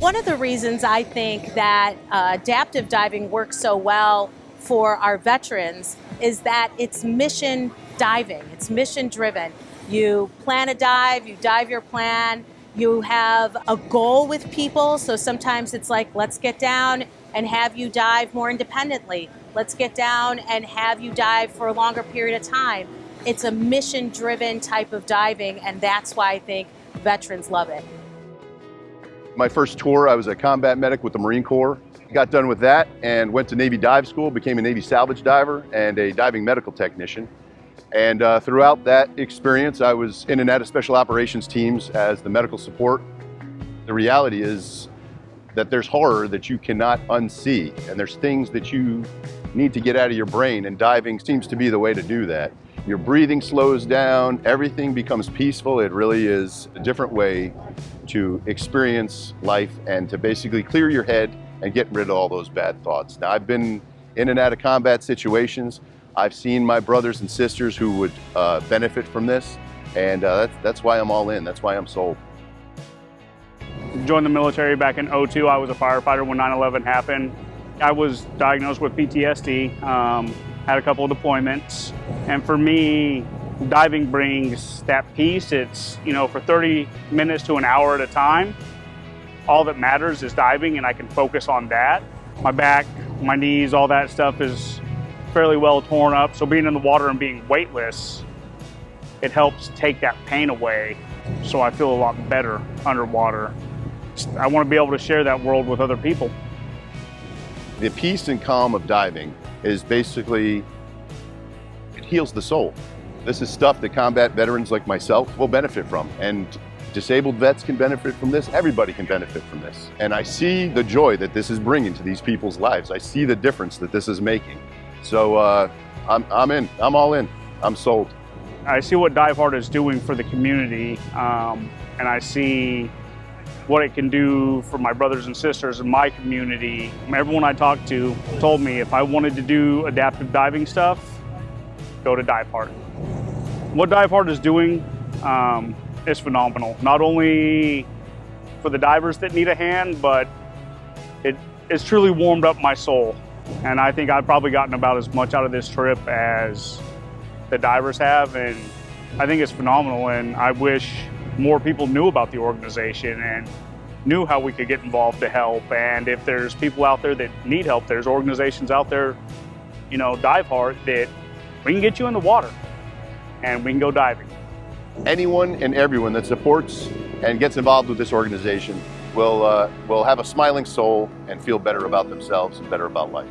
One of the reasons I think that adaptive diving works so well for our veterans is that it's mission diving, it's mission driven. You plan a dive, you dive your plan, you have a goal with people, so sometimes it's like, let's get down and have you dive more independently. Let's get down and have you dive for a longer period of time. It's a mission driven type of diving, and that's why I think veterans love it. My first tour, I was a combat medic with the Marine Corps. Got done with that and went to Navy dive school, became a Navy salvage diver and a diving medical technician. And throughout that experience, I was in and out of special operations teams as the medical support. The reality is that there's horror that you cannot unsee, and there's things that you need to get out of your brain, and diving seems to be the way to do that. Your breathing slows down, everything becomes peaceful. It really is a different way to experience life and to basically clear your head and get rid of all those bad thoughts. Now, I've been in and out of combat situations. I've seen my brothers and sisters who would benefit from this, and that's why I'm all in. That's why I'm sold. Joined the military back in '02. I was a firefighter when 9/11 happened. I was diagnosed with PTSD, had a couple of deployments, and for me, diving brings that peace. It's, for 30 minutes to an hour at a time, all that matters is diving, and I can focus on that. My back, my knees, all that stuff is fairly well torn up, so being in the water and being weightless, it helps take that pain away, so I feel a lot better underwater. I want to be able to share that world with other people. The peace and calm of diving is basically, it heals the soul. This is stuff that combat veterans like myself will benefit from, and disabled vets can benefit from this. Everybody can benefit from this. And I see the joy that this is bringing to these people's lives. I see the difference that this is making. So I'm in, I'm all in, I'm sold. I see what Diveheart is doing for the community, and I see what it can do for my brothers and sisters in my community. Everyone I talked to told me if I wanted to do adaptive diving stuff, go to Diveheart. What Diveheart is doing is phenomenal. Not only for the divers that need a hand, but it's truly warmed up my soul. And I think I've probably gotten about as much out of this trip as the divers have, and I think it's phenomenal, and I wish more people knew about the organization and knew how we could get involved to help. And if there's people out there that need help, there's organizations out there, Diveheart, that we can get you in the water and we can go diving. Anyone and everyone that supports and gets involved with this organization will have a smiling soul and feel better about themselves and better about life.